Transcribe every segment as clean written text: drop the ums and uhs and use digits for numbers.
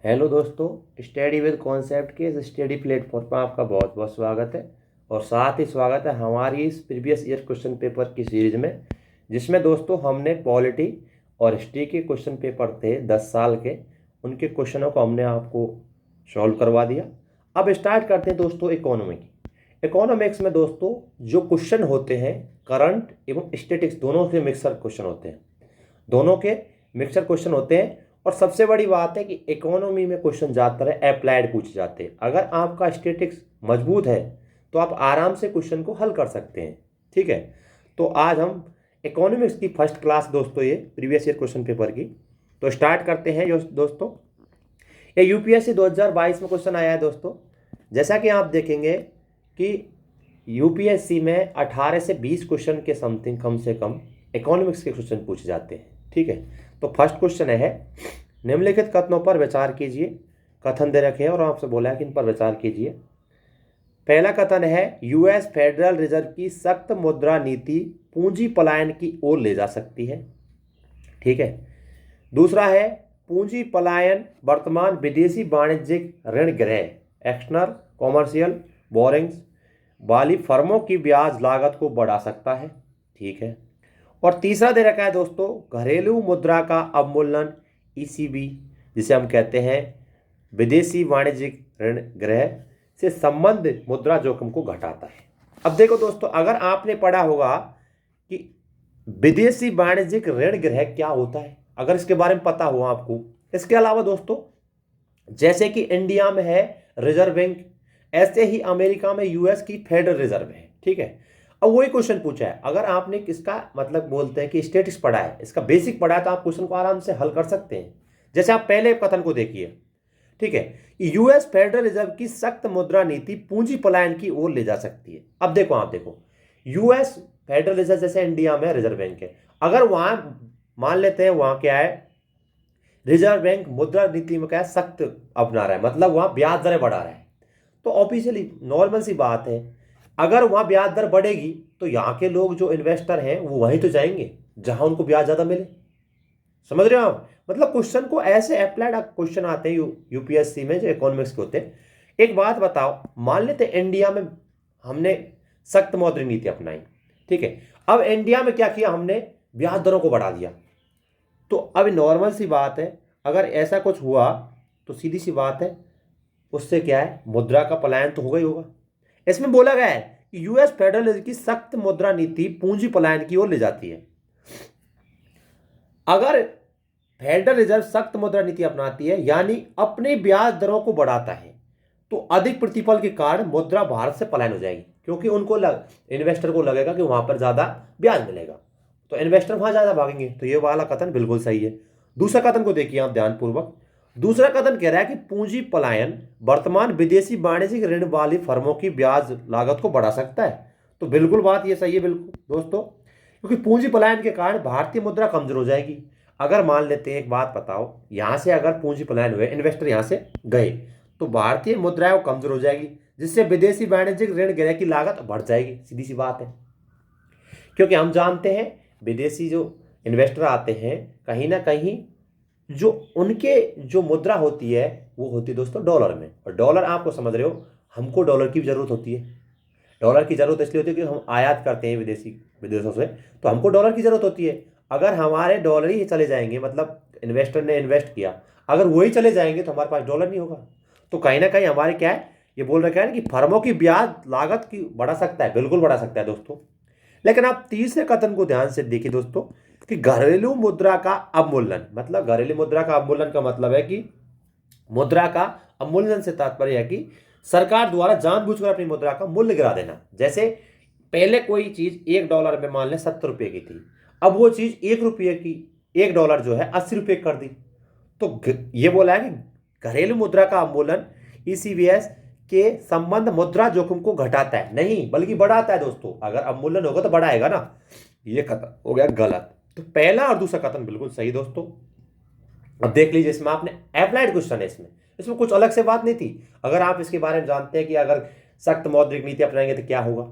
Hello दोस्तों, study with concept के इस स्टडी प्लेटफॉर्म पर आपका बहुत बहुत स्वागत है। और साथ ही स्वागत है हमारी इस प्रीवियस ईयर क्वेश्चन पेपर की सीरीज में, जिसमें दोस्तों हमने पॉलिटी और हिस्ट्री के क्वेश्चन पेपर थे 10 साल के, उनके क्वेश्चनों को हमने आपको सॉल्व करवा दिया। अब स्टार्ट करते हैं दोस्तों इकोनॉमी की। इकोनॉमिक्स में दोस्तों जो क्वेश्चन होते हैं करंट एवं स्टैटिक्स दोनों के मिक्सर क्वेश्चन होते हैं, दोनों के मिक्सर क्वेश्चन होते हैं। और सबसे बड़ी बात है कि इकोनॉमी में क्वेश्चन ज़्यादातर अप्लाइड पूछे जाते हैं। अगर आपका स्टैटिक्स मजबूत है तो आप आराम से क्वेश्चन को हल कर सकते हैं। ठीक है, तो आज हम इकोनॉमिक्स की फर्स्ट क्लास दोस्तों, ये प्रीवियस ईयर क्वेश्चन पेपर की, तो स्टार्ट करते हैं दोस्तों। ये यूपीएससी 2022 में क्वेश्चन आया है दोस्तों। जैसा कि आप देखेंगे कि यूपीएससी में 18 से 20 क्वेश्चन के समथिंग कम से कम इकोनॉमिक्स के क्वेश्चन पूछे जाते हैं। ठीक है, तो फर्स्ट क्वेश्चन है निम्नलिखित कथनों पर विचार कीजिए। कथन दे रखे हैं और आपसे बोला है कि इन पर विचार कीजिए। पहला कथन है यूएस फेडरल रिजर्व की सख्त मुद्रा नीति पूंजी पलायन की ओर ले जा सकती है। ठीक है, दूसरा है पूंजी पलायन वर्तमान विदेशी वाणिज्यिक ऋण ग्रह एक्सटर्नल कॉमर्शियल बोरिंग्स वाली फर्मों की ब्याज लागत को बढ़ा सकता है। ठीक है, और तीसरा दे रखा है दोस्तों घरेलू मुद्रा का अवमूल्यन ईसीबी, जिसे हम कहते हैं विदेशी वाणिज्यिक ऋण ग्रह से संबंधित मुद्रा जोखिम को घटाता है। अब देखो दोस्तों, अगर आपने पढ़ा होगा कि विदेशी वाणिज्यिक ऋण ग्रह क्या होता है, अगर इसके बारे में पता हो आपको। इसके अलावा दोस्तों जैसे कि इंडिया में है रिजर्व बैंक, ऐसे ही अमेरिका में यूएस की फेडरल रिजर्व है। ठीक है, अब वही क्वेश्चन पूछा है। अगर आपने किसका मतलब बोलते हैं कि स्टेटिक्स पढ़ा है, इसका बेसिक पढ़ा है, तो आप क्वेश्चन को आराम से हल कर सकते हैं। जैसे आप पहले कथन को देखिए। ठीक है, यूएस फेडरल रिजर्व की सख्त मुद्रा नीति पूंजी पलायन की ओर ले जा सकती है। अब देखो, आप देखो यूएस फेडरल रिजर्व जैसे इंडिया में रिजर्व बैंक है, अगर वहां मान लेते हैं वहां क्या है, रिजर्व बैंक मुद्रा नीति में क्या है, सख्त अपना रहा है, मतलब वहां ब्याज दरें बढ़ा रहा है, तो ऑब्वियसली नॉर्मल सी बात है, अगर वहां ब्याज दर बढ़ेगी तो यहाँ के लोग जो इन्वेस्टर हैं वो वहीं तो जाएंगे जहां उनको ब्याज ज्यादा मिले। समझ रहे हो आप? मतलब क्वेश्चन को ऐसे अप्लाइड क्वेश्चन आते हैं यूपीएससी में जो इकोनॉमिक्स के होते हैं। एक बात बताओ, मान लेते इंडिया में हमने सख्त मौद्रिक नीति अपनाई। ठीक है, अब इंडिया में क्या किया हमने, ब्याज दरों को बढ़ा दिया। तो अब नॉर्मल सी बात है, अगर ऐसा कुछ हुआ तो सीधी सी बात है, उससे क्या है, मुद्रा का पलायन तो होगा ही होगा। इसमें बोला गया है कि यूएस फेडरल रिजर्व की सख्त मुद्रा नीति पूंजी पलायन की ओर ले जाती है। अगर फेडरल रिजर्व सख्त मुद्रा नीति अपनाती है यानी अपने ब्याज दरों को बढ़ाता है, तो अधिक प्रतिफल के कारण मुद्रा भारत से पलायन हो जाएगी, क्योंकि उनको इन्वेस्टर को लगेगा कि वहां पर ज्यादा ब्याज मिलेगा, तो इन्वेस्टर वहां ज्यादा भागेंगे। तो ये वाला कथन बिल्कुल सही है। दूसरा कथन को देखिए आप ध्यानपूर्वक। दूसरा कथन कह रहा है कि पूंजी पलायन वर्तमान विदेशी वाणिज्यिक ऋण वाली फर्मों की ब्याज लागत को बढ़ा सकता है। तो बिल्कुल बात ये सही है बिल्कुल दोस्तों, क्योंकि पूंजी पलायन के कारण भारतीय मुद्रा कमजोर हो जाएगी। अगर मान लेते हैं, एक बात बताओ, यहां से अगर पूंजी पलायन हुए, इन्वेस्टर यहां से गए, तो भारतीय मुद्रा वो कमजोर हो जाएगी, जिससे विदेशी वाणिज्यिक ऋण ग्रह की लागत बढ़ जाएगी। सीधी सी बात है, क्योंकि हम जानते हैं विदेशी जो इन्वेस्टर आते हैं, कहीं ना कहीं जो उनके जो मुद्रा होती है वो होती है दोस्तों डॉलर में। और डॉलर आपको समझ रहे हो, हमको डॉलर की जरूरत होती है। डॉलर की जरूरत इसलिए होती है कि हम आयात करते हैं विदेशों से, तो हमको डॉलर की जरूरत होती है। अगर हमारे डॉलर ही चले जाएंगे, मतलब इन्वेस्टर ने इन्वेस्ट किया, अगर वही चले जाएंगे तो हमारे पास डॉलर नहीं होगा। तो कहीं ना कहीं हमारे क्या है, ये बोल रखा है ना कि फर्मों की ब्याज लागत की बढ़ा सकता है, बिल्कुल बढ़ा सकता है दोस्तों। लेकिन आप तीसरे कथन को ध्यान से देखिए दोस्तों, कि घरेलू मुद्रा का अवमूल्यन, मतलब घरेलू मुद्रा का अवमूल्यन का मतलब है कि मुद्रा का अवमूल्यन से तात्पर्य है कि सरकार द्वारा जानबूझकर अपनी मुद्रा का मूल्य गिरा देना। जैसे पहले कोई चीज $1 में मान लें 70 रुपए की थी, अब वो चीज ₹1 की, $1 जो है 80 रुपए कर दी। तो ये बोला है कि घरेलू मुद्रा का अवमूल्यन ईसीबीएस के संबंध मुद्रा जोखिम को घटाता है, नहीं बल्कि बढ़ाता है दोस्तों। अगर अवमूल्यन होगा तो बढ़ाएगा ना, ये कथन हो गया गलत। तो पहला और दूसरा कथन बिल्कुल सही दोस्तों। अब देख लीजिए, इसमें आपने अप्लाइड क्वेश्चन है, इसमें इसमें कुछ अलग से बात नहीं थी। अगर आप इसके बारे में जानते हैं कि अगर सख्त मौद्रिक नीति अपनाएंगे तो क्या होगा,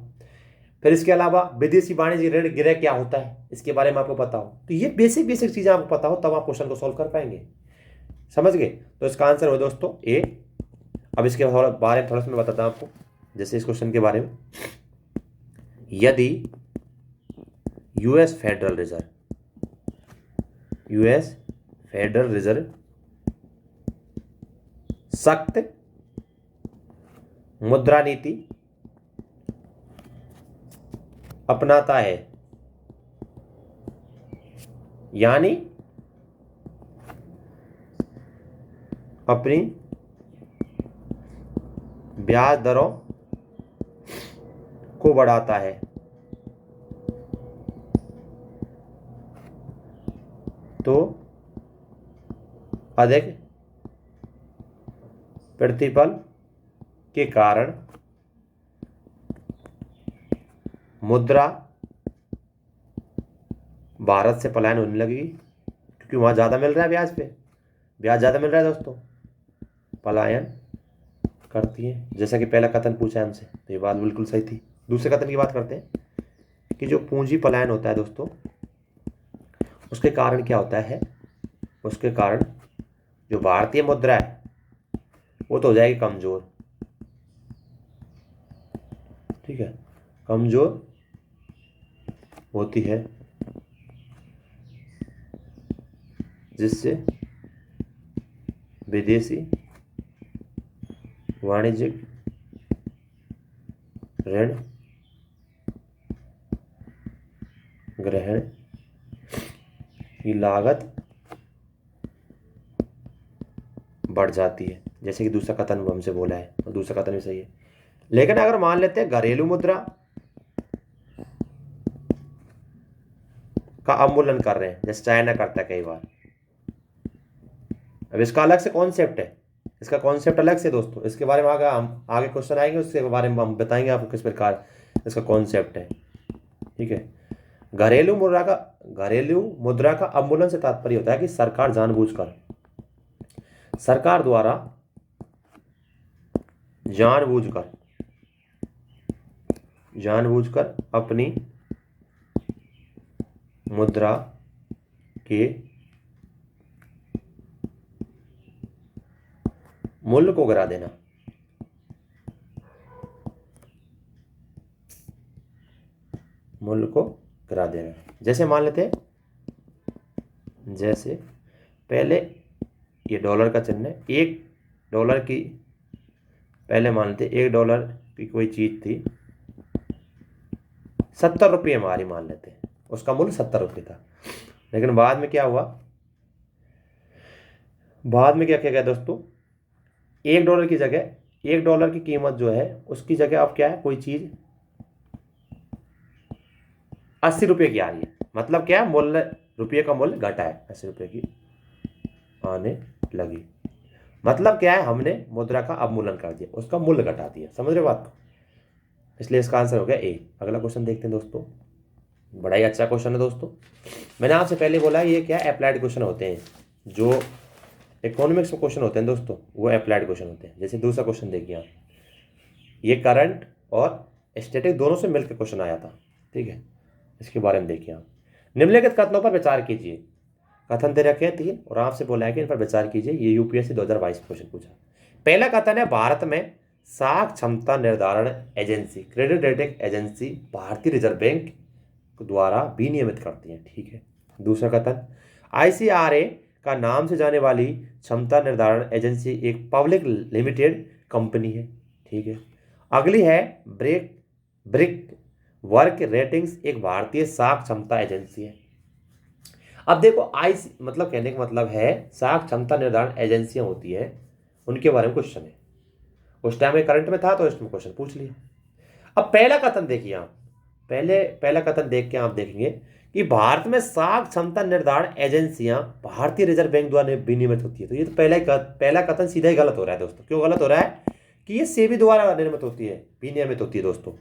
फिर इसके अलावा विदेशी वाणिज्य ऋण गृह क्या होता है, इसके बारे में आपको पता हो, तो ये बेसिक बेसिक चीजें आपको पता हो, तब आप क्वेश्चन को सॉल्व कर पाएंगे। समझ गए? तो इसका आंसर हो दोस्तों ए। अब इसके बारे में थोड़ा सा मैं बताता हूँ आपको, जैसे इस क्वेश्चन के बारे में, यदि यूएस फेडरल रिजर्व सख्त मुद्रा नीति अपनाता है, यानी अपनी ब्याज दरों को बढ़ाता है, तो अधिक प्रतिफल के कारण मुद्रा भारत से पलायन होने लगेगी, क्योंकि वहाँ ज़्यादा मिल रहा है ब्याज ज़्यादा मिल रहा है दोस्तों, पलायन करती है। जैसा कि पहला कथन पूछा है हमसे, तो ये बात बिल्कुल सही थी। दूसरे कथन की बात करते हैं कि जो पूंजी पलायन होता है दोस्तों, उसके कारण क्या होता है, उसके कारण जो भारतीय मुद्रा है वो तो हो जाएगी कमज़ोर, ठीक है, कमज़ोर होती है, जिससे विदेशी वाणिज्यिक ऋण ग्रहण की लागत बढ़ जाती है, जैसे कि दूसरा कथन हमसे बोला है, और दूसरा कथन भी सही है। लेकिन अगर मान लेते हैं घरेलू मुद्रा का अवमूल्यन कर रहे हैं, जैसे चाइना करता है कई बार, अब इसका अलग से कॉन्सेप्ट है, इसका कॉन्सेप्ट अलग से दोस्तों, इसके बारे में हम आगे क्वेश्चन आएंगे, उसके बारे में हम बताएंगे आपको किस प्रकार इसका कॉन्सेप्ट है, ठीक है। घरेलू मुद्रा का अवमूल्यन से तात्पर्य होता है कि सरकार द्वारा जानबूझकर अपनी मुद्रा के मूल्य को गिरा देना, जैसे मान लेते हैं, जैसे पहले ये डॉलर का चिन्ह है, $1 की, पहले मान लेते $1 की कोई चीज थी, 70 रुपये हमारी मान लेते हैं, उसका मूल्य 70 रुपये था। लेकिन बाद में क्या हुआ, बाद में क्या किया गया दोस्तों, $1 की जगह, $1 की कीमत जो है उसकी जगह अब क्या है, कोई चीज 80 रुपये की आ रही है, मतलब क्या है, रुपये का मूल्य घटा है, 80 रुपये की आने लगी, मतलब क्या है, हमने मुद्रा का अवमूल्यन कर दिया, उसका मूल्य घटा दिया, समझ रहे बात को, इसलिए इसका आंसर हो गया ए। अगला क्वेश्चन देखते हैं दोस्तों, बड़ा ही अच्छा क्वेश्चन है दोस्तों। मैंने आपसे पहले बोला ये क्या अप्लाइड क्वेश्चन होते हैं, जो इकोनॉमिक्स में क्वेश्चन होते हैं दोस्तों, वो अप्लाइड क्वेश्चन होते हैं। जैसे दूसरा क्वेश्चन देखिए आप, ये करंट और स्टैटिक दोनों से मिलकर क्वेश्चन आया था, ठीक है, इसके बारे में देखिए आप। निम्नलिखित कथनों पर विचार कीजिए, कथन दे रखे हैं 3 और आपसे बोला है कि इन पर विचार कीजिए, ये यूपीएससी 2022 क्वेश्चन पूछा। पहला कथन है, भारत में साख क्षमता निर्धारण एजेंसी, क्रेडिट रेटिंग एजेंसी भारतीय रिजर्व बैंक द्वारा विनियमित करती है, ठीक है। दूसरा कथन, आईसीआरए का नाम से जाने वाली क्षमता निर्धारण एजेंसी एक पब्लिक लिमिटेड कंपनी है, ठीक है। अगली है, ब्रिक वर्क रेटिंग्स एक भारतीय साख क्षमता एजेंसी है। अब देखो, मतलब कहने का मतलब है, साख क्षमता निर्धारण एजेंसियां होती है, उनके बारे में क्वेश्चन है, उस टाइम में करंट में था तो इसमें क्वेश्चन पूछ लिया। अब पहला कथन देखिए आप, पहला कथन देख के आप देखेंगे कि भारत में साख क्षमता निर्धारण एजेंसियां भारतीय रिजर्व बैंक द्वारा विनियमित होती है, तो ये तो पहला कथन सीधा ही गलत हो रहा है दोस्तों। क्यों गलत हो रहा है, कि ये सेबी द्वारा विनियमित होती है दोस्तों,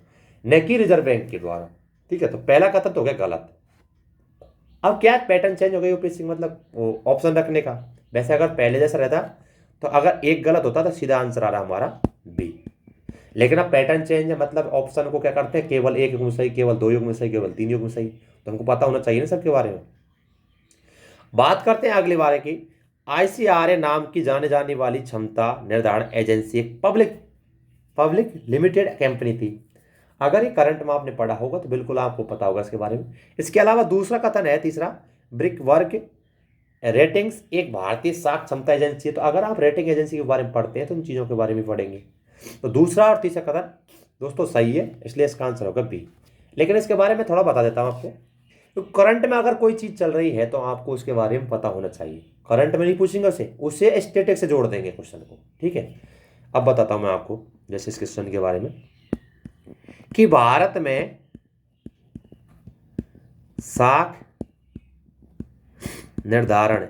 न कि रिजर्व बैंक के द्वारा, ठीक है। तो पहला कथन तो हो गया गलत। अब क्या पैटर्न चेंज हो गया यूपीएससी, मतलब ऑप्शन रखने का। वैसे अगर पहले जैसा रहता तो अगर एक गलत होता तो सीधा आंसर आ रहा हमारा बी, लेकिन अब पैटर्न चेंज है, मतलब ऑप्शन को क्या करते हैं, केवल एक युग में सही, केवल 2 युग में सही, केवल 3 युग में सही, तो हमको पता होना चाहिए ना सबके बारे में। बात करते हैं अगली बारे की, ICRA नाम की जाने जाने वाली क्षमता निर्धारण एजेंसी एक पब्लिक लिमिटेड कंपनी थी। अगर ये करंट में आपने पढ़ा होगा तो बिल्कुल आपको पता होगा इसके बारे में। इसके अलावा दूसरा कथन है, तीसरा, ब्रिकवर्क रेटिंग्स एक भारतीय साख क्षमता एजेंसी है। तो अगर आप रेटिंग एजेंसी के बारे में पढ़ते हैं तो इन चीज़ों के बारे में पढ़ेंगे। तो दूसरा और तीसरा कथन दोस्तों सही है, इसलिए इसका आंसर होगा बी। लेकिन इसके बारे में थोड़ा बता देता हूँ आपको। तो करंट में अगर कोई चीज़ चल रही है तो आपको उसके बारे में पता होना चाहिए। करंट में नहीं पूछेंगे उसे स्टैटिक से जोड़ देंगे क्वेश्चन को, ठीक है। अब बताता हूँ मैं आपको जैसे इस क्वेश्चन के बारे में कि भारत में साख निर्धारण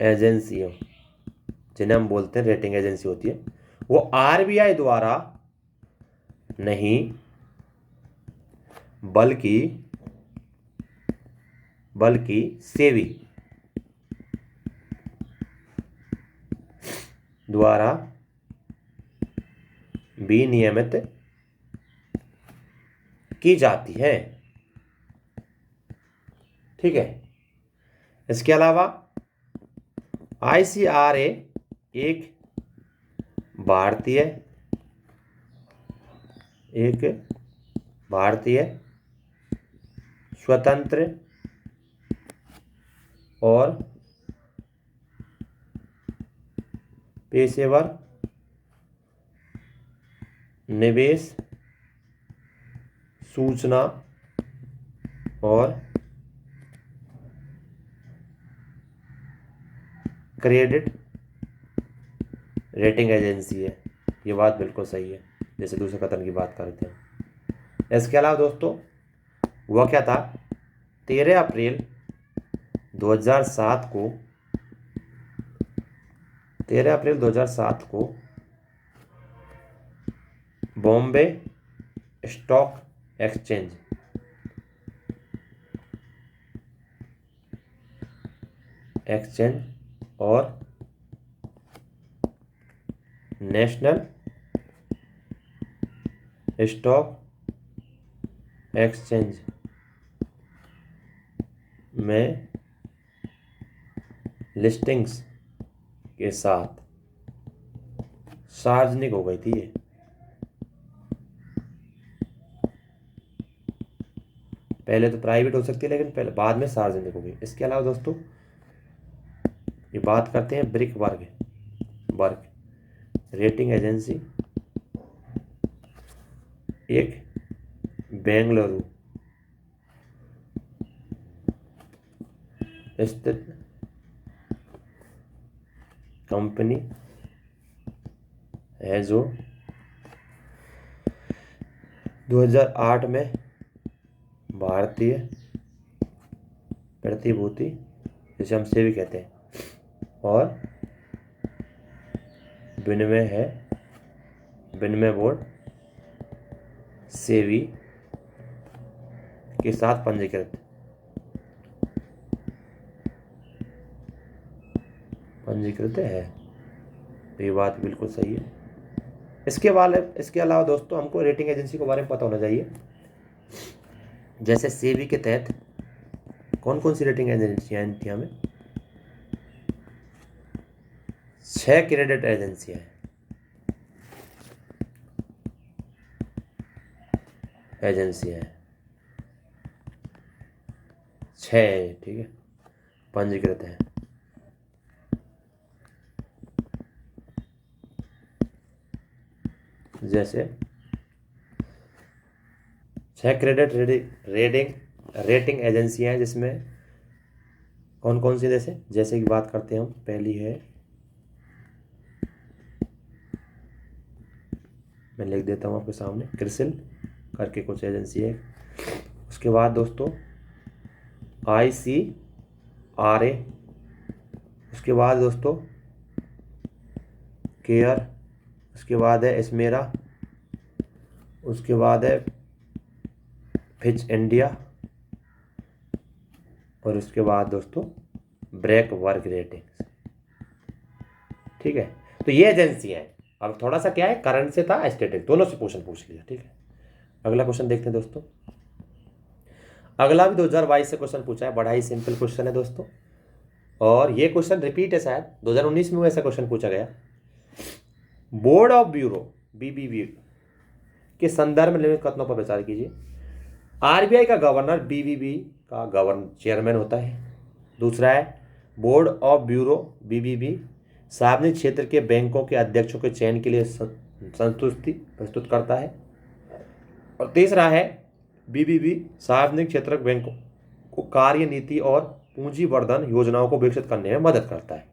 एजेंसियों, जिन्हें हम बोलते हैं रेटिंग एजेंसी होती है, वो RBI द्वारा नहीं बल्कि सेबी द्वारा भी नियमित की जाती है, ठीक है। इसके अलावा ICRA एक भारतीय स्वतंत्र और पेशेवर निवेश सूचना और क्रेडिट रेटिंग एजेंसी है। ये बात बिल्कुल सही है, जैसे दूसरे कथन की बात करते हैं। इसके अलावा दोस्तों वह क्या था, 13 अप्रैल 2007 को बॉम्बे स्टॉक एक्सचेंज और नेशनल स्टॉक एक्सचेंज में लिस्टिंग्स के साथ सार्वजनिक हो गई थी ये। पहले तो प्राइवेट हो सकती है लेकिन पहले बाद में सार्वजनिक हो गई। इसके अलावा दोस्तों ये बात करते हैं ब्रिकवर्क रेटिंग एजेंसी एक बेंगलुरु स्थित कंपनी है जो 2008 में भारतीय प्रतिभूति, जिसे हम सेबी कहते हैं, और विनिमय बोर्ड सेबी के साथ पंजीकृत है। तो ये बात बिल्कुल सही है। इसके अलावा दोस्तों हमको रेटिंग एजेंसी के बारे में पता होना चाहिए। जैसे सेबी के तहत कौन कौन सी रेटिंग एजेंसियां थी, हमें 6 क्रेडिट एजेंसियां हैं। छः, ठीक है, पंजीकृत हैं। जैसे 6 क्रेडिट रेटिंग एजेंसियां हैं, जिसमें कौन कौन सी, जैसे की बात करते हैं हम। पहली है, मैं लिख देता हूँ आपके सामने, क्रिसिल करके कुछ एजेंसी है। उसके बाद दोस्तों ICRA, उसके बाद दोस्तों केयर, उसके बाद है स्मेरा, उसके बाद है फिच इंडिया, और उसके बाद दोस्तों ब्रिकवर्क रेटिंग्स, ठीक है। तो ये एजेंसियां हैं। अब थोड़ा सा क्या है, करंट से था स्टैटिक, दोनों से क्वेश्चन पूछ लिया, ठीक है। अगला क्वेश्चन देखते हैं दोस्तों। अगला भी 2022 से क्वेश्चन पूछा है, बड़ा ही सिंपल क्वेश्चन है दोस्तों। और ये क्वेश्चन रिपीट है, शायद 2019 में ऐसा क्वेश्चन पूछा गया। बोर्ड ऑफ ब्यूरो BBB के संदर्भ में निम्नलिखित कथनों पर विचार कीजिए। RBI का गवर्नर BBB का चेयरमैन होता है। दूसरा है बोर्ड ऑफ ब्यूरो BBB सार्वजनिक क्षेत्र के बैंकों के अध्यक्षों के चयन के लिए संतुष्टि प्रस्तुत करता है। और तीसरा है BBB सार्वजनिक क्षेत्र बैंकों को कार्य नीति और पूंजीवर्धन योजनाओं को विकसित करने में मदद करता है।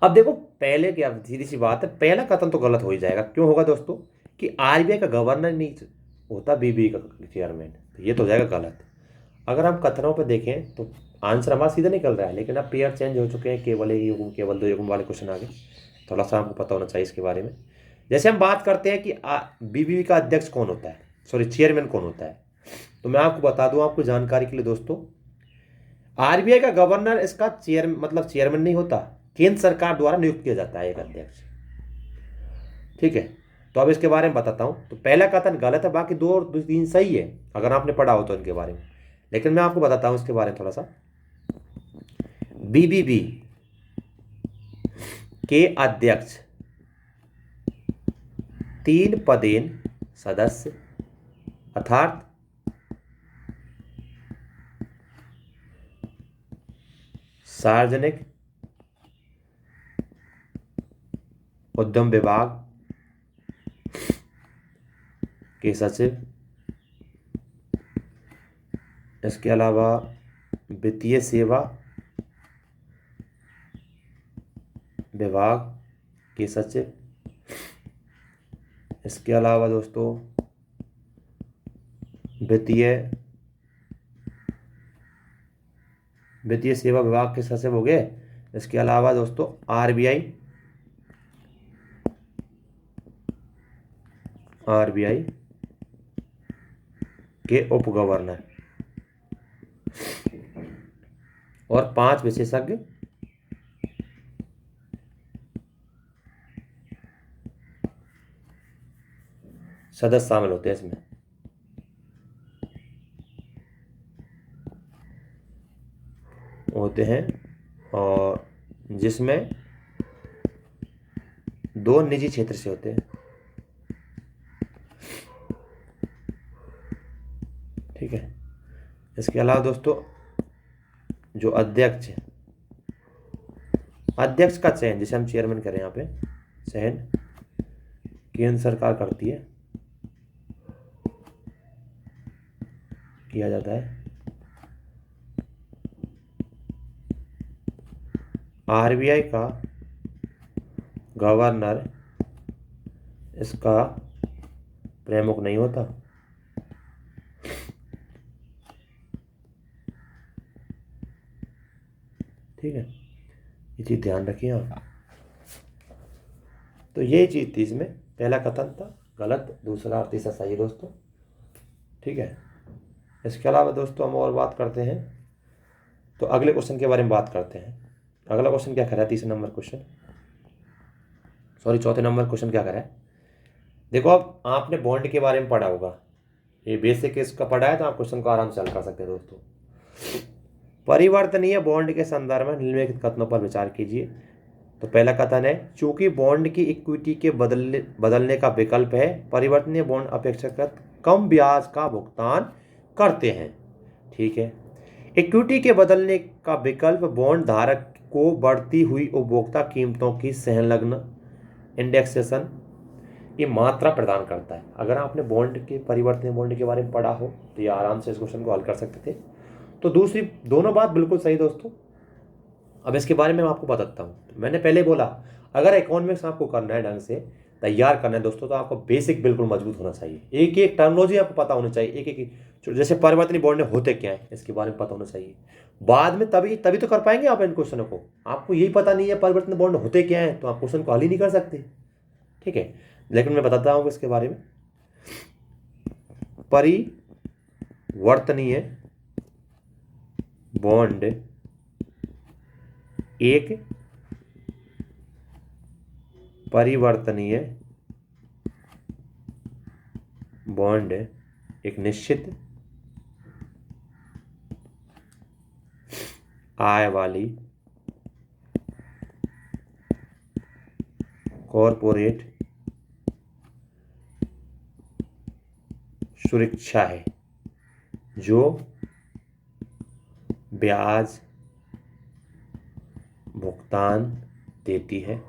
अब देखो, पहले क्या सीधी सी बात है, पहला कथन तो गलत हो ही जाएगा। क्यों होगा दोस्तों? कि RBI का गवर्नर नहीं होता BBB का चेयरमैन, तो ये तो हो जाएगा गलत। अगर हम कथनों पर देखें तो आंसर हमारा सीधा निकल रहा है, लेकिन अब पेयर चेंज हो चुके हैं, केवल एक युग्म केवल दो युग्म वाले क्वेश्चन आ गए। थोड़ा सा हमको पता होना चाहिए इसके बारे में। जैसे हम बात करते हैं कि BBB का अध्यक्ष कौन होता है, सॉरी चेयरमैन कौन होता है, तो मैं आपको बता दूं, आपको जानकारी के लिए दोस्तों, RBI का गवर्नर इसका चेयरमैन नहीं होता, केंद्र सरकार द्वारा नियुक्त किया जाता है एक अध्यक्ष। ठीक है, तो अब इसके बारे में बताता हूं। तो पहला कथन गलत है, बाकी दो और तीन सही है अगर आपने पढ़ा हो तो इनके बारे में। लेकिन मैं आपको बताता हूं इसके बारे में थोड़ा सा। BBB के अध्यक्ष 3 पदेन सदस्य अर्थात सार्वजनिक उद्यम विभाग के सचिव, इसके अलावा वित्तीय सेवा विभाग के सचिव, इसके अलावा दोस्तों वित्तीय सेवा विभाग के सचिव हो गए। इसके अलावा दोस्तों RBI के उप गवर्नर और 5 विशेषज्ञ सदस्य शामिल होते हैं इसमें। होते हैं और जिसमें 2 निजी क्षेत्र से होते हैं। ठीक है, इसके अलावा दोस्तों जो अध्यक्ष का चयन, जिसे हम चेयरमैन करें, यहाँ पे चयन केंद्र सरकार करती है, किया जाता है। RBI का गवर्नर इसका प्रमुख नहीं होता। ठीक है, ये चीज़ ध्यान रखिए आप। तो ये चीज़ थी इसमें, पहला कथन था गलत, दूसरा और तीसरा सही दोस्तों। ठीक है, इसके अलावा दोस्तों हम और बात करते हैं, तो अगले क्वेश्चन के बारे में बात करते हैं। अगला क्वेश्चन क्या कर रहा है? तीसरे नंबर क्वेश्चन, सॉरी चौथे नंबर क्वेश्चन क्या कर रहा है? देखो, अब आपने बॉन्ड के बारे में पढ़ा होगा, ये बेसिक इसका पढ़ा है, तो आप क्वेश्चन को आराम से हल कर सकते हैं दोस्तों। परिवर्तनीय बॉन्ड के संदर्भ में निम्नलिखित कथनों पर विचार कीजिए। तो पहला कथन है, चूंकि बॉन्ड की इक्विटी के बदलने का विकल्प है, परिवर्तनीय बॉन्ड अपेक्षाकृत कम ब्याज का भुगतान करते हैं। ठीक है, इक्विटी के बदलने का विकल्प बॉन्ड धारक को बढ़ती हुई उपभोक्ता कीमतों की संलग्न इंडेक्सेशन की मात्रा प्रदान करता है। अगर आपने परिवर्तनीय बॉन्ड के बारे में पढ़ा हो तो ये आराम से इस क्वेश्चन को हल कर सकते थे। तो दूसरी दोनों बात बिल्कुल सही दोस्तों। अब इसके बारे में मैं आपको बताता हूँ। तो मैंने पहले बोला, अगर इकोनॉमिक्स आपको करना है, ढंग से तैयार करना है दोस्तों, तो आपको बेसिक बिल्कुल मजबूत होना चाहिए। एक एक टर्मिनोलॉजी आपको पता होनी चाहिए, एक जैसे परिवर्तनीय बॉन्ड होते क्या है इसके बारे में पता होना चाहिए। बाद में तभी तो कर पाएंगे आप इन क्वेश्चनों को। आपको यही पता नहीं है परिवर्तनीय बॉन्ड होते क्या है, तो आप क्वेश्चन को हल ही नहीं कर सकते। ठीक है, लेकिन मैं बताता हूँ इसके बारे में। परिवर्तनीय बॉन्ड एक निश्चित आय वाली कॉरपोरेट सुरक्षा है जो ब्याज भुगतान देती है,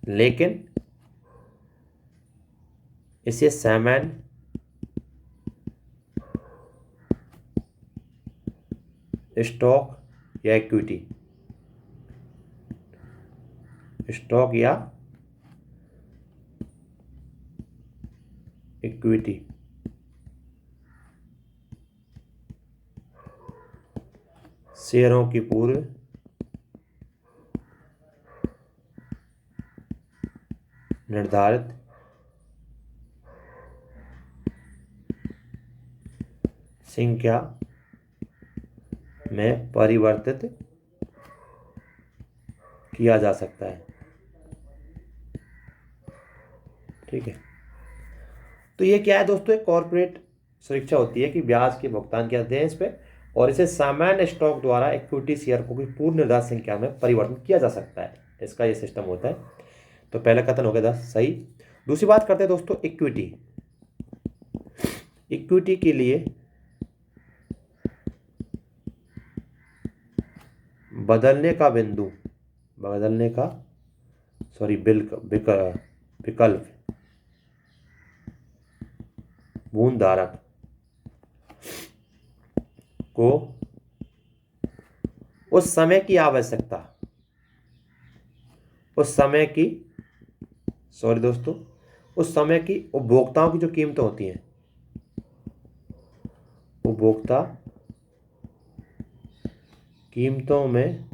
लेकिन इसे सामान्य स्टॉक या इक्विटी शेयरों की पूर्व निर्धारित संख्या में परिवर्तित किया जा सकता है। ठीक है, तो ये क्या है दोस्तों, एक कॉर्पोरेट सुरक्षा होती है कि ब्याज के भुगतान किया जाते हैं इस पे, और इसे सामान्य स्टॉक द्वारा इक्विटी शेयर को भी पूर्ण निर्धारित संख्या में परिवर्तन किया जा सकता है, इसका ये सिस्टम होता है। तो पहला कथन हो गया 10 सही। दूसरी बात करते हैं दोस्तों इक्विटी के लिए बदलने का विकल्प बूंदधारक को उस समय की उपभोक्ताओं की जो कीमतें होती हैं, उपभोक्ता कीमतों में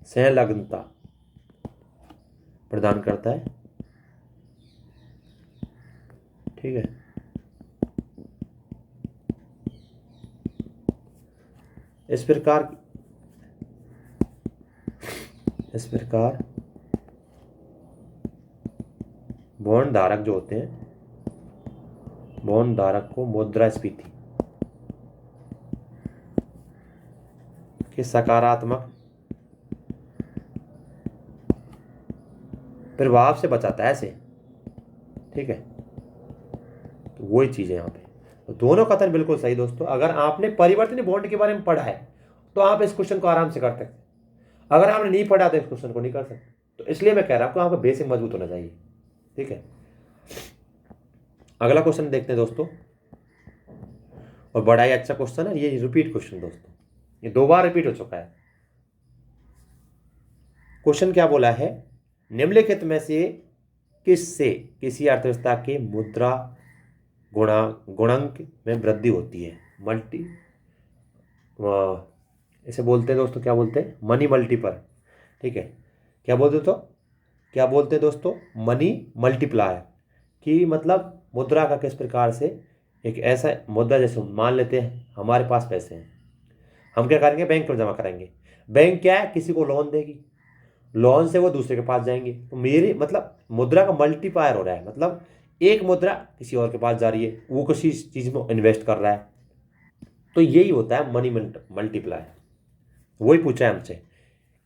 संलग्नता प्रदान करता है। ठीक है, इस प्रकार बॉन्ड धारक जो होते हैं, बॉन्ड धारक को मुद्रास्फीति के सकारात्मक प्रभाव से बचाता है ऐसे। ठीक है, तो वही चीज है यहाँ पे। तो दोनों कथन बिल्कुल सही दोस्तों। अगर आपने परिवर्तनीय बॉन्ड के बारे में पढ़ा है तो आप इस क्वेश्चन को आराम से कर सकते हैं, अगर आपने नहीं पढ़ा तो इस क्वेश्चन को नहीं कर सकते। तो इसलिए मैं कह रहा हूं आपको यहाँ पर बेसिक मजबूत होना चाहिए। ठीक है, अगला क्वेश्चन देखते हैं दोस्तों, और बड़ा ही अच्छा क्वेश्चन है, ये रिपीट क्वेश्चन दोस्तों, ये 2 बार रिपीट हो चुका है। क्वेश्चन क्या बोला है, निम्नलिखित में से किसी अर्थव्यवस्था के मुद्रा गुणांक में वृद्धि होती है? इसे बोलते हैं दोस्तों, क्या बोलते हैं, मनी मल्टीपल। ठीक है, क्या बोलते हैं दोस्तों, मनी मल्टीप्लायर। कि मतलब मुद्रा का किस प्रकार से, एक ऐसा मुद्रा, जैसे मान लेते हैं हमारे पास पैसे हैं, हम क्या करेंगे, बैंक में जमा कराएंगे। बैंक क्या है, किसी को लोन देगी, लोन से वो दूसरे के पास जाएंगे। तो मेरी मतलब मुद्रा का मल्टीप्लायर हो रहा है, मतलब एक मुद्रा किसी और के पास जा रही है, वो किसी चीज में इन्वेस्ट कर रहा है। तो यही होता है मनी मल्टीप्लायर। वही पूछा है हमसे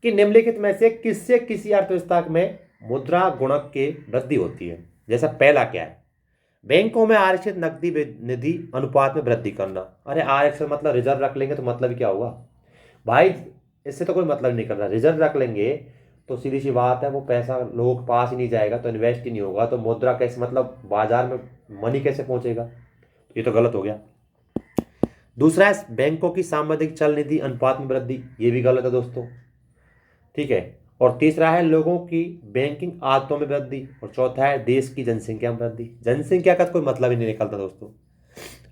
कि निम्नलिखित में से किसी अर्थव्यवस्था में मुद्रा गुणक के वृद्धि होती है। जैसा पहला क्या है, बैंकों में आरक्षित नकदी निधि अनुपात में वृद्धि करना। अरे आरक्षित मतलब रिजर्व रख लेंगे तो मतलब क्या होगा भाई, इससे तो कोई मतलब नहीं कर रहा। रिजर्व रख लेंगे तो सीधी सी बात है, वो पैसा लोगों के पास ही नहीं जाएगा, तो इन्वेस्ट ही नहीं होगा, तो मुद्रा कैसे, मतलब बाजार में मनी कैसे पहुंचेगा? ये तो गलत हो गया। दूसरा है बैंकों की सामुदायिक चल निधि अनुपात में वृद्धि, ये भी गलत है दोस्तों। ठीक है, और तीसरा है लोगों की बैंकिंग आदतों में वृद्धि, और चौथा है देश की जनसंख्या में वृद्धि। जनसंख्या का कोई मतलब ही नहीं निकलता दोस्तों।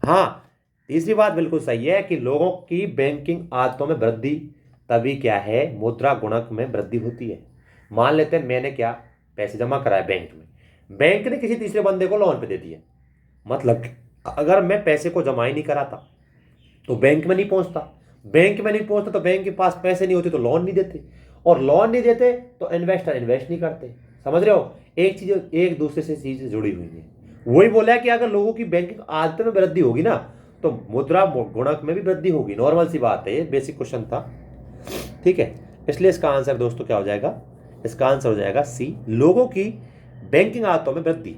हाँ, तीसरी बात बिल्कुल सही है कि लोगों की बैंकिंग आदतों में वृद्धि तभी क्या है, मुद्रा गुणक में वृद्धि होती है। मान लेते हैं मैंने क्या पैसे जमा कराए बैंक में, बैंक ने किसी तीसरे बंदे को लोन पे दे दिया, मतलब अगर मैं पैसे को जमा ही नहीं कराता तो बैंक में नहीं पहुंचता, तो बैंक के पास पैसे नहीं होते तो लोन नहीं देते, और लोन नहीं देते तो इन्वेस्टर इन्वेस्ट नहीं करते। समझ रहे हो, एक चीज एक दूसरे से चीज जुड़ी हुई है। वही बोला है कि अगर लोगों की बैंकिंग आदत में वृद्धि होगी ना, तो मुद्रा गुणक में भी वृद्धि होगी, नॉर्मल सी बात है, ये बेसिक क्वेश्चन था। ठीक है, इसलिए इसका आंसर दोस्तों क्या हो जाएगा, इसका आंसर हो जाएगा सी, लोगों की बैंकिंग आदतों में वृद्धि,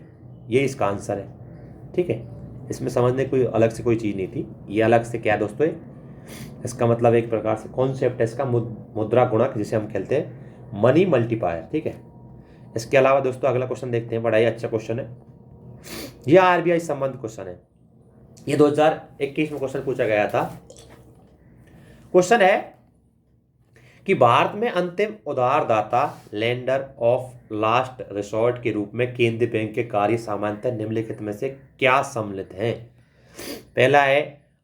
ये इसका आंसर है। ठीक है, इसमें समझने कोई अलग से कोई चीज़ नहीं थी, ये अलग से क्या है दोस्तों, इसका मतलब एक प्रकार से कॉन्सेप्ट है इसका, मुद्रा गुणक, जिसे हम खेलते हैं मनी मल्टीप्लायर। ठीक है, इसके अलावा दोस्तों अगला क्वेश्चन देखते हैं, बड़ा ही अच्छा क्वेश्चन है, यह आरबीआई संबंध क्वेश्चन है, ये 2021 में क्वेश्चन पूछा गया था। क्वेश्चन है कि भारत में अंतिम उधारदाता, लेंडर ऑफ लास्ट रिसोर्ट के रूप में केंद्रीय बैंक के कार्य सामान्यतः निम्नलिखित में से क्या सम्मिलित हैं। पहला है,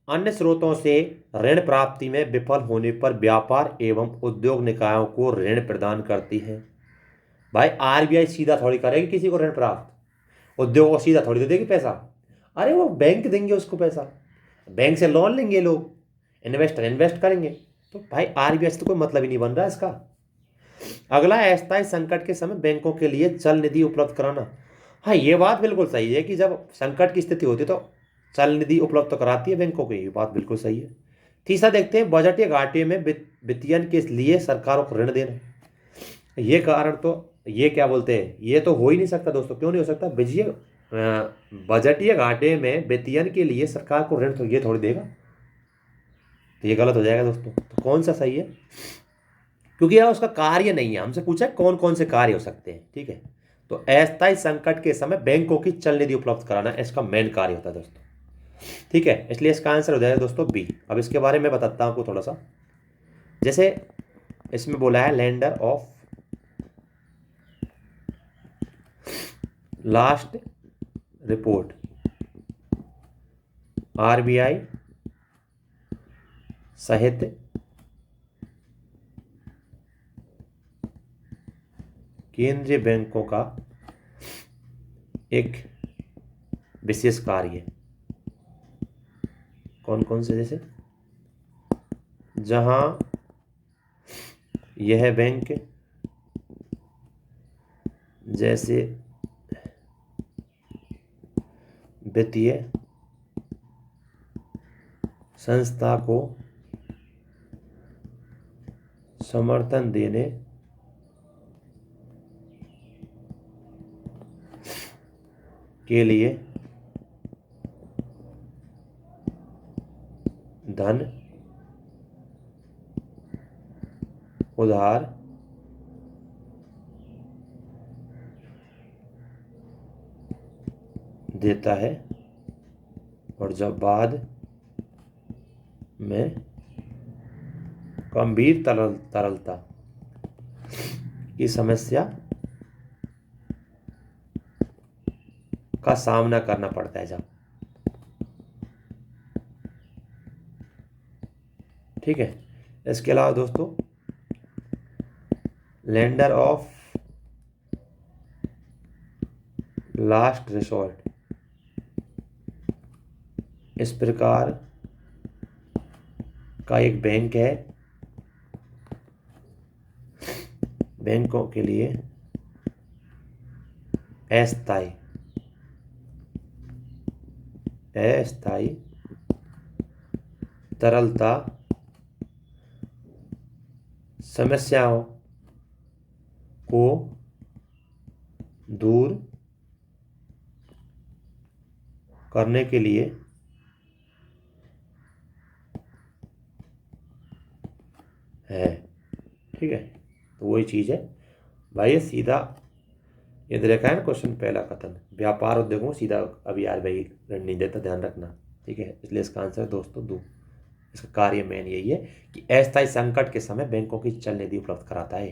अन्य स्रोतों से ऋण प्राप्ति में विफल होने पर व्यापार एवं उद्योग निकायों को ऋण प्रदान करती है। भाई आरबीआई सीधा थोड़ी करेगी किसी को ऋण प्राप्त, उद्योग को सीधा थोड़ी दे देगी पैसा, अरे वो बैंक देंगे उसको पैसा, बैंक से लोन लेंगे लोग, इन्वेस्टर इन्वेस्ट करेंगे, तो भाई आरबीआई से तो कोई मतलब ही नहीं बन रहा इसका। अगला, अस्थायी संकट के समय बैंकों के लिए चल निधि उपलब्ध कराना। हाँ, ये बात बिल्कुल सही है कि जब संकट की स्थिति होती है तो चल निधि उपलब्ध तो कराती है बैंकों को, ये बात बिल्कुल सही है। तीसरा देखते हैं, बजट या घाटे में वित्तीयन के लिए सरकारों को ऋण देना, ये कारण तो ये क्या बोलते हैं, ये तो हो ही नहीं सकता दोस्तों। क्यों नहीं हो सकता, बजटीय घाटे में वित्तीयन के लिए सरकार को ऋण तो ये थोड़ी देगा, तो ये गलत हो जाएगा दोस्तों। तो कौन सा सही है, क्योंकि यह उसका कार्य नहीं है, हमसे पूछा कौन कौन से कार्य हो सकते हैं। ठीक है, तो अस्थायी संकट के समय बैंकों की चल निधि उपलब्ध कराना इसका मेन कार्य होता है दोस्तों। ठीक है, इसलिए इसका आंसर हो जाएगा दोस्तों बी। अब इसके बारे में बताता हूं आपको थोड़ा सा, जैसे इसमें बोला है lender of last report, RBI सहित केंद्रीय बैंकों का एक विशेष कार्य है। कौन कौन से, जैसे जहां यह बैंक जैसे वित्तीय संस्था को समर्थन देने के लिए धन उधार देता है, और जब बाद में गंभीर तरलता की समस्या का सामना करना पड़ता है जब। ठीक है, इसके अलावा दोस्तों लेंडर ऑफ लास्ट रिसोर्ट, इस प्रकार का एक बैंक है, बैंकों के लिए अस्थायी तरलता समस्याओं को दूर करने के लिए है। ठीक है, तो वही चीज़ है भाई, ये सीधा ये देखा है ना क्वेश्चन, पहला कथन व्यापार उद्योगों को सीधा अभी आरबीआई ऋण नहीं देता, ध्यान रखना। ठीक है, इसलिए इसका आंसर दोस्तों दो, इसका कार्य मेन यही है कि अस्थायी संकट के समय बैंकों की चल निधि उपलब्ध कराता है।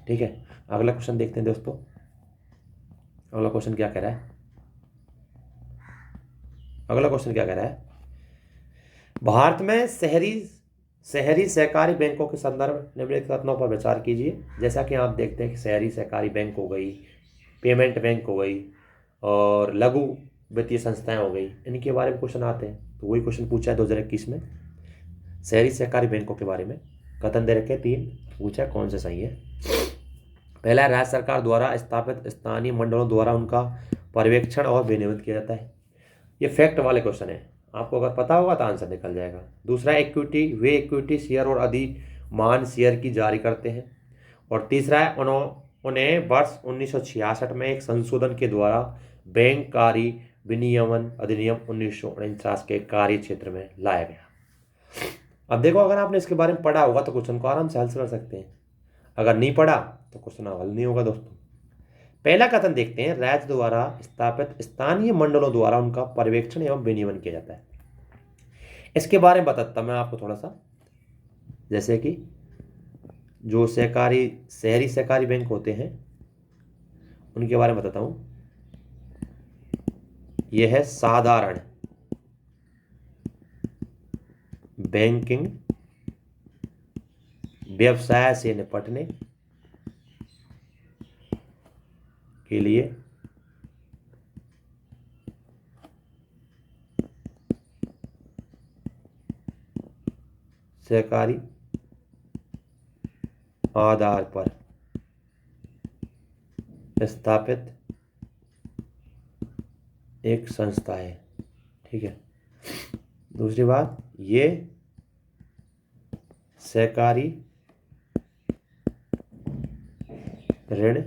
ठीक है, अगला क्वेश्चन देखते हैं दोस्तों, अगला क्वेश्चन क्या कह रहा है, अगला क्वेश्चन क्या कह रहा है, भारत में शहरी सहकारी बैंकों के संदर्भ निम्नलिखित कथनों पर विचार कीजिए। जैसा कि आप देखते हैं कि शहरी सहकारी बैंक हो गई, पेमेंट बैंक हो गई और लघु वित्तीय संस्थाएं हो गई, इनके बारे में क्वेश्चन आते हैं। तो वही क्वेश्चन पूछा है 2021 में, शहरी सहकारी बैंकों के बारे में कथन दे रखे 3, पूछा कौन से सही है। पहला, राज्य सरकार द्वारा स्थापित स्थानीय मंडलों द्वारा उनका पर्यवेक्षण और विनियमित किया जाता है। ये फैक्ट वाले क्वेश्चन है, आपको अगर पता होगा तो आंसर निकल जाएगा। दूसरा इक्विटी, वे इक्विटी शेयर और अधिमान शेयर की जारी करते हैं। और तीसरा है उन्हें वर्ष 1966 में एक संशोधन के द्वारा बैंककारी विनियमन अधिनियम 1949 के कार्य क्षेत्र में लाया गया। अब देखो, अगर आपने इसके बारे में पढ़ा होगा तो क्वेश्चन को आराम से हल कर सकते हैं, अगर नहीं पढ़ा तो क्वेश्चन हल नहीं होगा दोस्तों। पहला कथन देखते हैं, राज्य द्वारा स्थापित स्थानीय मंडलों द्वारा उनका पर्यवेक्षण एवं विनियमन किया जाता है। इसके बारे में बताता मैं आपको थोड़ा सा। जैसे कि जो शहरी सहकारी बैंक होते हैं उनके बारे में बताता हूं। यह है साधारण बैंकिंग व्यवसाय से निपटने के लिए सहकारी आधार पर स्थापित एक संस्था है। ठीक है। दूसरी बात, ये सहकारी ऋण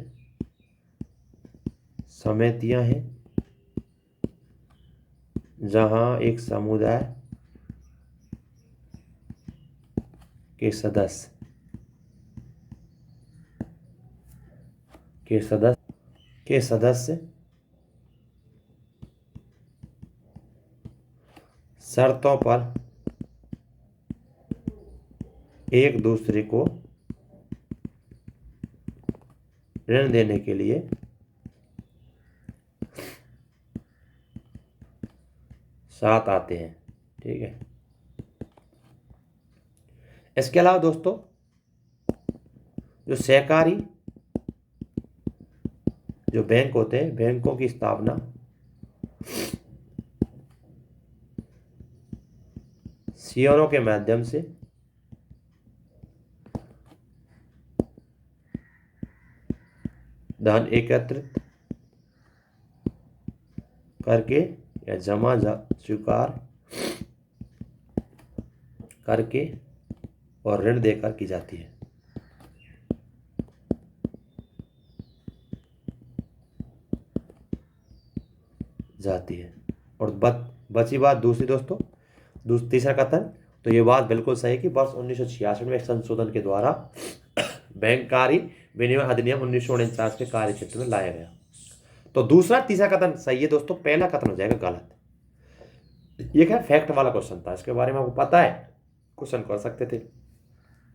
समितियां हैं जहां एक समुदाय के सदस्य शर्तों पर एक दूसरे को ऋण देने के लिए साथ आते हैं। ठीक है। इसके अलावा दोस्तों, जो सहकारी जो बैंक होते हैं, बैंकों की स्थापना शेयरों के माध्यम से धन एकत्रित करके या जमा स्वीकार करके और ऋण देकर की जाती है। और बची बात दूसरी दोस्तों, तीसरा कथन, तो ये बात बिल्कुल सही है कि वर्ष 1966 में एक संशोधन के द्वारा बैंककारी विनियमन अधिनियम 1949 के कार्य क्षेत्र में लाया गया। तो दूसरा तीसरा कथन सही है दोस्तों, पहला कथन हो जाएगा गलत। ये क्या फैक्ट वाला क्वेश्चन था, इसके बारे में आपको पता है क्वेश्चन कर सकते थे,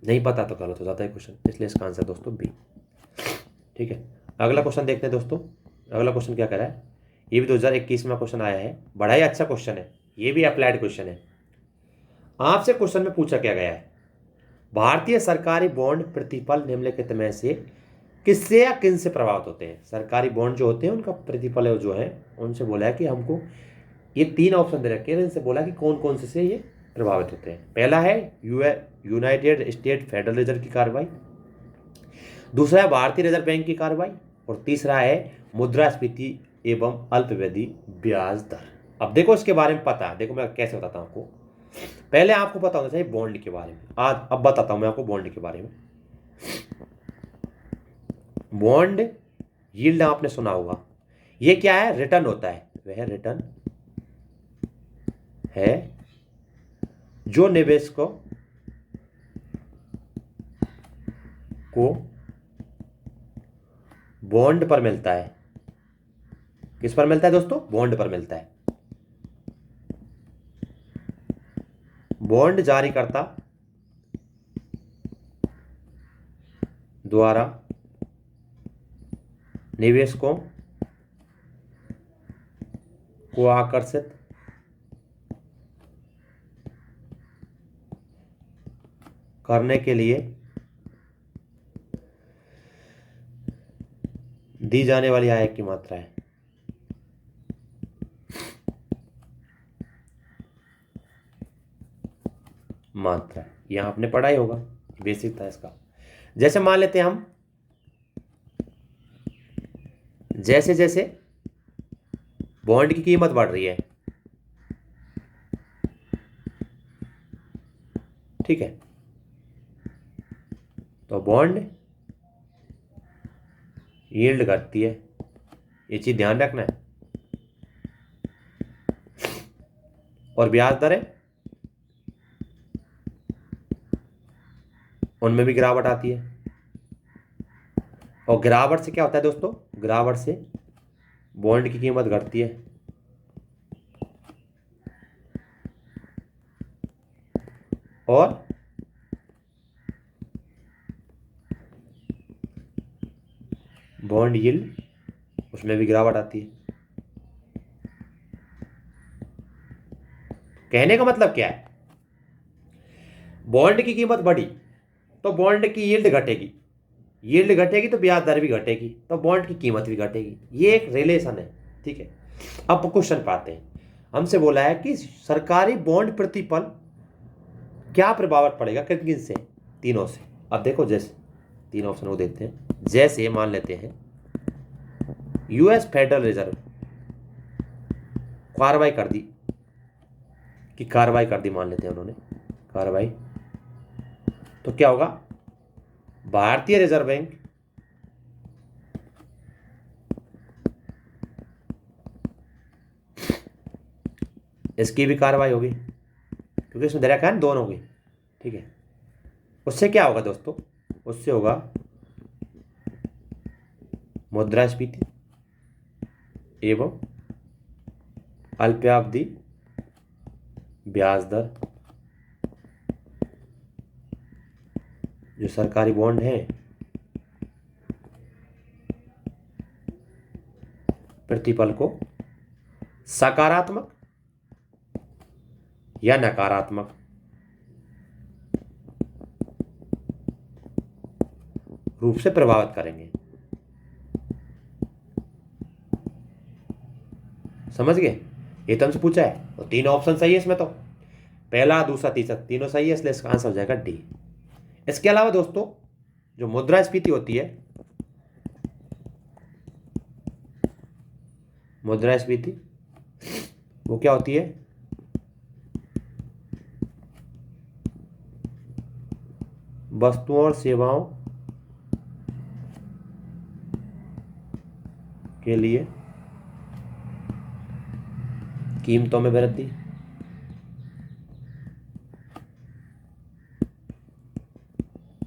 नहीं पता तो गलत हो जाता है क्वेश्चन, इसलिए इसका आंसर दोस्तों बी। ठीक है। अगला क्वेश्चन देखते हैं दोस्तों। अगला क्वेश्चन क्या कर रहा है, ये भी 2021 में क्वेश्चन आया है, बड़ा ही अच्छा क्वेश्चन है, ये भी अप्लाइड क्वेश्चन है। आपसे क्वेश्चन में पूछा क्या गया है, भारतीय सरकारी बॉन्ड प्रतिफल निम्नलिखित में से किससे या किन से प्रभावित होते हैं। सरकारी बॉन्ड जो होते हैं उनका प्रतिफल जो है, उनसे बोला है कि हमको ये 3 ऑप्शन दे रखे हैं, इनसे बोला कि कौन कौन से ये प्रभावित होते हैं। पहला है यूनाइटेड स्टेट फेडरल रिजर्व की कार्रवाई, दूसरा है भारतीय रिजर्व बैंक की कार्रवाई, और तीसरा है मुद्रास्फीति एवं अल्पावधि ब्याज दर। अब देखो इसके बारे में पता है, देखो मैं कैसे बताता हूं आपको। पहले आपको पता होना चाहिए बॉन्ड के बारे में। अब बताता हूं मैं आपको बॉन्ड के बारे में। बॉन्ड यील्ड आपने सुना होगा, ये क्या है, रिटर्न होता है, वह रिटर्न है जो निवेशकों को बॉन्ड पर मिलता है। किस पर मिलता है दोस्तों, बॉन्ड पर मिलता है। बॉन्ड जारीकर्ता द्वारा निवेशकों को आकर्षित करने के लिए दी जाने वाली आय की मात्रा है। यहां आपने पढ़ा ही होगा, बेसिक था इसका। जैसे मान लेते हैं हम, जैसे जैसे बॉन्ड की कीमत बढ़ रही है, ठीक है। तो बॉन्ड यील्ड घटती है, ये चीज ध्यान रखना है। और ब्याज दरें, उनमें भी गिरावट आती है। और गिरावट से क्या होता है दोस्तों, गिरावट से बॉन्ड की कीमत घटती है। और बॉन्ड यील्ड, उसमें भी गिरावट आती है। कहने का मतलब क्या है, बॉन्ड की कीमत बढ़ी तो बॉन्ड की यील्ड घटेगी, यील्ड घटेगी तो ब्याज दर भी घटेगी, तो बॉन्ड की कीमत भी घटेगी। ये एक रिलेशन है, ठीक है। अब क्वेश्चन पाते हैं। हमसे बोला है कि सरकारी बॉन्ड प्रतिफल क्या प्रभावित पड़ेगा, किन किन से, तीनों से। अब देखो, जैसे तीन ऑप्शन वो देते हैं। जैसे मान लेते हैं यूएस फेडरल रिजर्व कार्रवाई कर दी, कि कार्रवाई कर दी, मान लेते हैं उन्होंने कार्रवाई, तो क्या होगा, भारतीय रिजर्व बैंक इसकी भी कार्रवाई होगी, क्योंकि इसमें दे रखा है दोनों की, ठीक है। उससे क्या होगा दोस्तों, उससे होगा मुद्रास्फीति एवं अल्पावधि ब्याज दर। जो सरकारी बॉन्ड है प्रतिफल को सकारात्मक या नकारात्मक रूप से प्रभावित करेंगे। समझ गए, ये तो हमसे पूछा है, तो तीन ऑप्शन सही है इसमें, तो पहला दूसरा तीसरा तीनों सही है, इसलिए इसका आंसर हो जाएगा डी। इसके अलावा दोस्तों, जो मुद्रास्फीति होती है, मुद्रास्फीति वो क्या होती है, वस्तुओं और सेवाओं के लिए कीमतों में वृद्धि।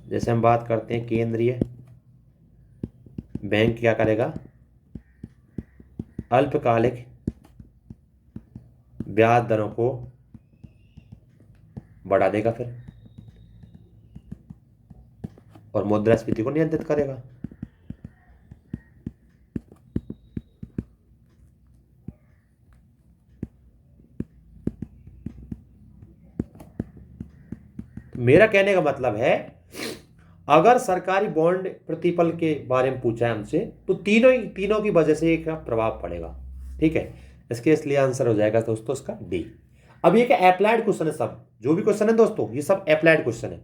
जैसे हम बात करते हैं केंद्रीय बैंक क्या करेगा, अल्पकालिक ब्याज दरों को बढ़ा देगा फिर, और मुद्रास्फीति को नियंत्रित करेगा। मेरा कहने का मतलब है, अगर सरकारी बॉन्ड प्रतिफल के बारे में पूछा है हमसे, तो तीनों की वजह से एक प्रभाव पड़ेगा, ठीक है। इसके इसलिए आंसर हो जाएगा दोस्तों इसका डी। अब ये क्या अप्लाइड क्वेश्चन है, सब जो भी क्वेश्चन है दोस्तों ये सब अप्लाइड क्वेश्चन है,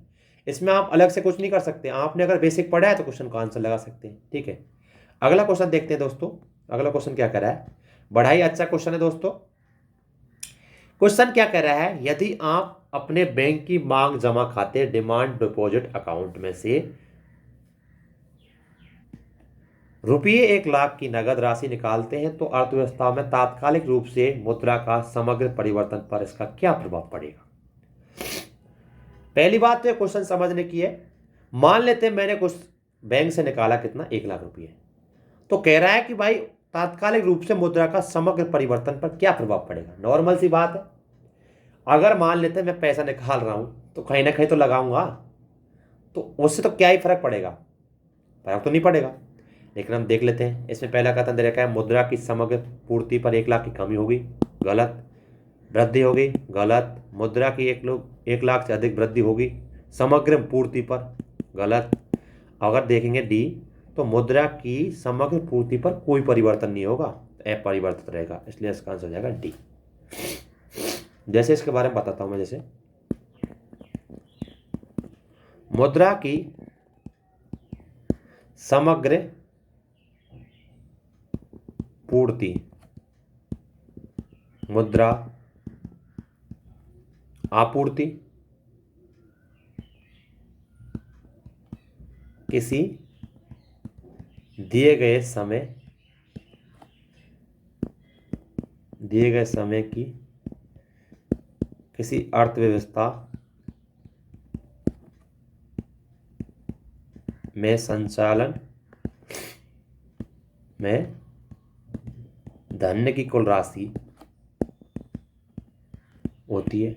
इसमें आप अलग से कुछ नहीं कर सकते। आपने अगर बेसिक पढ़ा है तो क्वेश्चन का आंसर लगा सकते हैं, ठीक है। अगला क्वेश्चन देखते हैं दोस्तों। अगला क्वेश्चन क्या कह रहा है, बड़ा ही अच्छा क्वेश्चन है दोस्तों। क्वेश्चन क्या कह रहा है, यदि आप अपने बैंक की मांग जमा खाते डिमांड डिपॉजिट अकाउंट में से रुपये 1 लाख की नगद राशि निकालते हैं, तो अर्थव्यवस्था में तात्कालिक रूप से मुद्रा का समग्र परिवर्तन पर इसका क्या प्रभाव पड़ेगा। पहली बात तो क्वेश्चन समझने की है। मान लेते हैं मैंने कुछ बैंक से निकाला, कितना, 1 लाख रुपये, तो कह रहा है कि भाई तात्कालिक रूप से मुद्रा का समग्र परिवर्तन पर क्या प्रभाव पड़ेगा। नॉर्मल सी बात है, अगर मान लेते हैं मैं पैसा निकाल रहा हूं तो कहीं ना कहीं तो लगाऊंगा, तो उससे तो क्या ही फर्क पड़ेगा, फर्क तो नहीं पड़ेगा। लेकिन हम देख लेते हैं, इसमें पहला कथन दे रखा है, मुद्रा की समग्र पूर्ति पर 1 लाख की कमी होगी, गलत। वृद्धि होगी, गलत। मुद्रा की 1 लाख से अधिक वृद्धि होगी समग्र पूर्ति पर, गलत। अगर देखेंगे डी, तो मुद्रा की समग्र पूर्ति पर कोई परिवर्तन नहीं होगा, अपरिवर्तित रहेगा, इसलिए इसका आंसर हो जाएगा डी। जैसे इसके बारे में बताता हूं मैं, जैसे मुद्रा की समग्र पूर्ति, मुद्रा आपूर्ति किसी दिए गए समय की किसी अर्थव्यवस्था में संचालन में धन की कुल राशि होती है।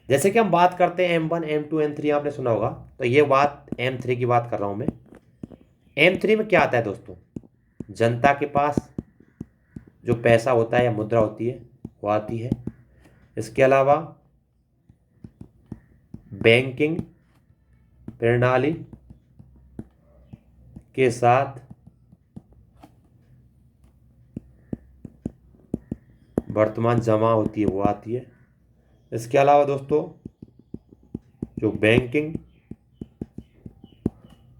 जैसे कि हम बात करते हैं M1 M2 M3, आपने सुना होगा, तो ये बात M3 की बात कर रहा हूं मैं। M3 में क्या आता है दोस्तों, जनता के पास जो पैसा होता है या मुद्रा होती है वो आती है। इसके अलावा बैंकिंग प्रणाली के साथ वर्तमान जमा होती है वो आती है। इसके अलावा दोस्तों जो बैंकिंग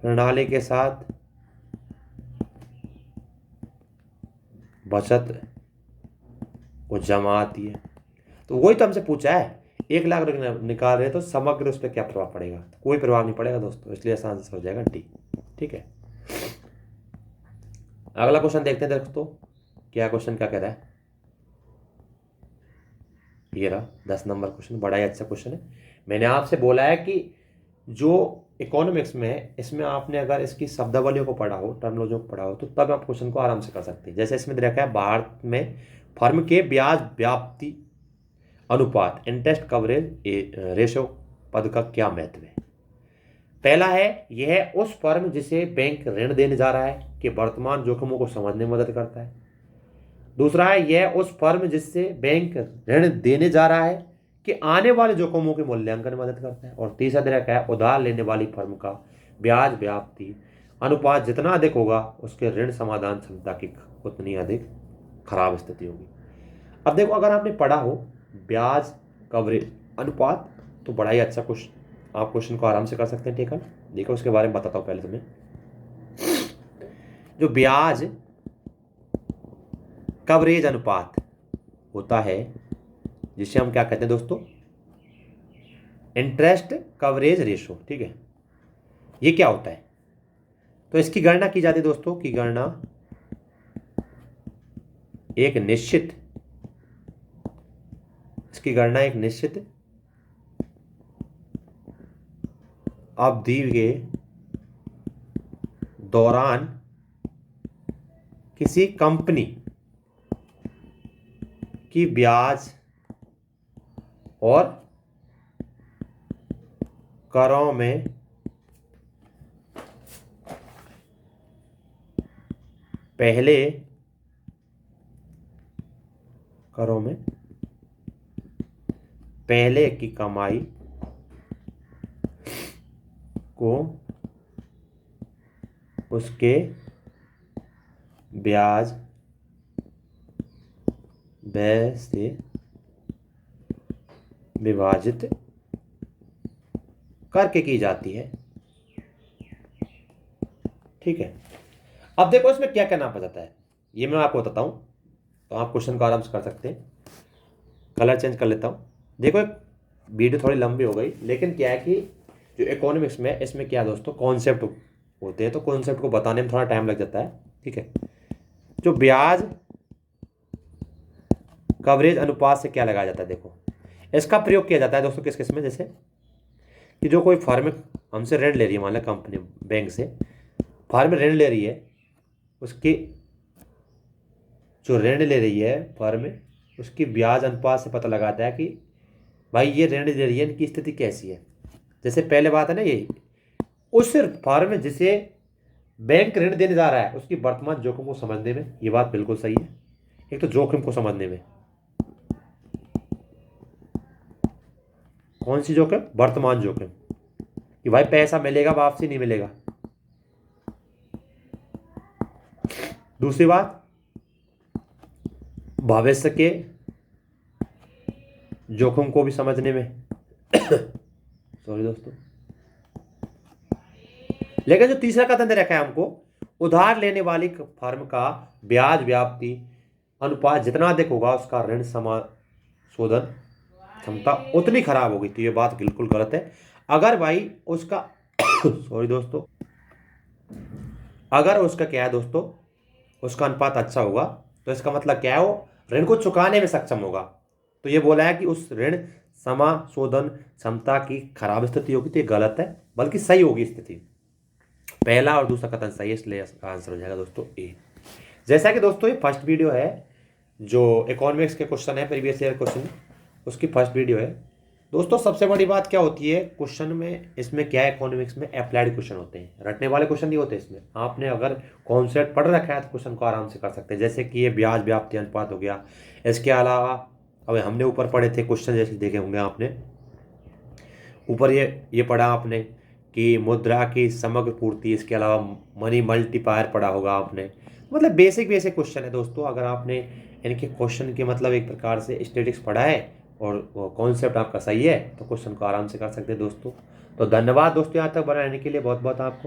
प्रणाली के साथ बचत वो जमा आती है। तो वही तो हमसे पूछा है, 1 लाख निकाल रहे हैं तो समग्र उस पर क्या प्रभाव पड़ेगा, तो कोई प्रभाव नहीं पड़ेगा दोस्तों, इसलिए ऐसा आंसर हो जाएगा डी। ठीक है, अगला क्वेश्चन देखते हैं दोस्तों, क्या क्वेश्चन क्या कह रहा है। ये रहा 10 नंबर क्वेश्चन, बड़ा ही अच्छा क्वेश्चन है। मैंने आपसे बोला है कि जो इकोनॉमिक्स में है इसमें आपने अगर इसकी शब्दावलियों को पढ़ा हो, टर्मिनोलॉजी को पढ़ा हो, तो तब आप क्वेश्चन को आराम से कर सकते हैं। जैसे इसमें दे रखा है भारत में फर्म के ब्याज व्याप्ति अनुपात इंटरेस्ट कवरेज रेशो पद का क्या महत्व है। पहला है, यह उस फर्म जिसे बैंक ऋण देने जा रहा है कि वर्तमान जोखिमों को समझने में मदद करता है। दूसरा है, यह उस फर्म जिससे बैंक ऋण देने जा रहा है कि आने वाले जोखिमों के मूल्यांकन में मदद करता है। और तीसरा दे रखा है, उधार लेने वाली फर्म का ब्याज व्याप्ति अनुपात जितना अधिक होगा उसके ऋण समाधान क्षमता की उतनी अधिक खराब स्थिति होगी। अब देखो, अगर आपने पढ़ा हो ब्याज कवरेज अनुपात तो बड़ा ही अच्छा क्वेश्चन, आप क्वेश्चन को आराम से कर सकते हैं। ठीक है, देखो उसके बारे में बताता हूँ पहले तुम्हें। जो ब्याज कवरेज अनुपात होता है जिसे हम क्या कहते हैं दोस्तों, इंटरेस्ट कवरेज रेशो। ठीक है, ये क्या होता है, तो इसकी गणना की जाती है दोस्तों, की गणना एक निश्चित अवधि के दौरान किसी कंपनी की ब्याज और करों में पहले की कमाई को उसके ब्याज व्यय से विभाजित करके की जाती है। ठीक है, अब देखो इसमें क्या क्या नाम बताता है, ये मैं आपको बताता हूं, तो आप क्वेश्चन को आराम से कर सकते हैं। कलर चेंज कर लेता हूं। देखो, एक वीडियो थोड़ी लंबी हो गई, लेकिन क्या है कि जो इकोनॉमिक्स में इसमें क्या दोस्तों कॉन्सेप्ट होते हैं, तो कॉन्सेप्ट को बताने में थोड़ा टाइम लग जाता है। ठीक है, जो ब्याज कवरेज अनुपात से क्या लगाया जाता है, देखो इसका प्रयोग किया जाता है दोस्तों किस किस में, जैसे कि जो कोई फर्म हमसे ऋण ले रही है, मान लो कंपनी बैंक से फर्म ऋण ले रही है, उसकी जो ऋण ले रही है फर्म उसकी ब्याज अनुपात से पता लगाता है कि भाई ये ऋण ले रही है, इनकी स्थिति कैसी है। जैसे पहले बात है ना, ये उस फर्म जिसे बैंक ऋण देने जा रहा है उसकी वर्तमान जोखिम को समझने में, ये बात बिल्कुल सही है। एक तो जोखिम को समझने में, कौन सी जोखिम, वर्तमान जोखिम, कि भाई पैसा मिलेगा वापसी नहीं मिलेगा। दूसरी बात, भविष्य के जोखिम को भी समझने में सॉरी दोस्तों। लेकिन जो तीसरा कथन दे रखा है हमको, उधार लेने वाली फर्म का ब्याज व्याप्ति अनुपात जितना अधिक होगा उसका ऋण समाशोधन क्षमता उतनी खराब होगी, तो ये बात बिल्कुल गलत है। अगर भाई उसका सॉरी दोस्तों, अगर उसका क्या है दोस्तों, उसका अनुपात अच्छा होगा तो इसका मतलब क्या है, वो ऋण को चुकाने में सक्षम होगा। तो ये बोला है कि उस ऋण समाशोधन क्षमता की खराब स्थिति होगी, तो ये गलत है, बल्कि सही होगी स्थिति। पहला और दूसरा कथन सही है, इसलिए इसका आंसर हो जाएगा दोस्तों ए। जैसा कि दोस्तों ये फर्स्ट वीडियो है, जो इकोनॉमिक्स के क्वेश्चन है, प्रीवियस ईयर क्वेश्चन, उसकी फर्स्ट वीडियो है दोस्तों। सबसे बड़ी बात क्या होती है क्वेश्चन में, इसमें क्या है, इकोनॉमिक्स में अप्लाइड क्वेश्चन होते हैं, रटने वाले क्वेश्चन नहीं होते इसमें। आपने अगर कॉन्सेप्ट पढ़ रखा है तो क्वेश्चन को आराम से कर सकते हैं। जैसे कि ये ब्याज व्याप्ति अनुपात हो गया। इसके अलावा अब हमने ऊपर पढ़े थे क्वेश्चन, जैसे देखे होंगे आपने ऊपर, ये पढ़ा आपने कि मुद्रा की समग्र पूर्ति, इसके अलावा मनी मल्टीप्लायर पढ़ा होगा आपने। मतलब बेसिक बेसिक क्वेश्चन है दोस्तों। अगर आपने इनके क्वेश्चन के मतलब एक प्रकार से स्टेटिक्स पढ़ा है और कॉन्सेप्ट आपका सही है, तो क्वेश्चन को आराम से कर सकते हैं दोस्तों। तो धन्यवाद दोस्तों, यहाँ तक बने रहने के लिए बहुत बहुत आपको।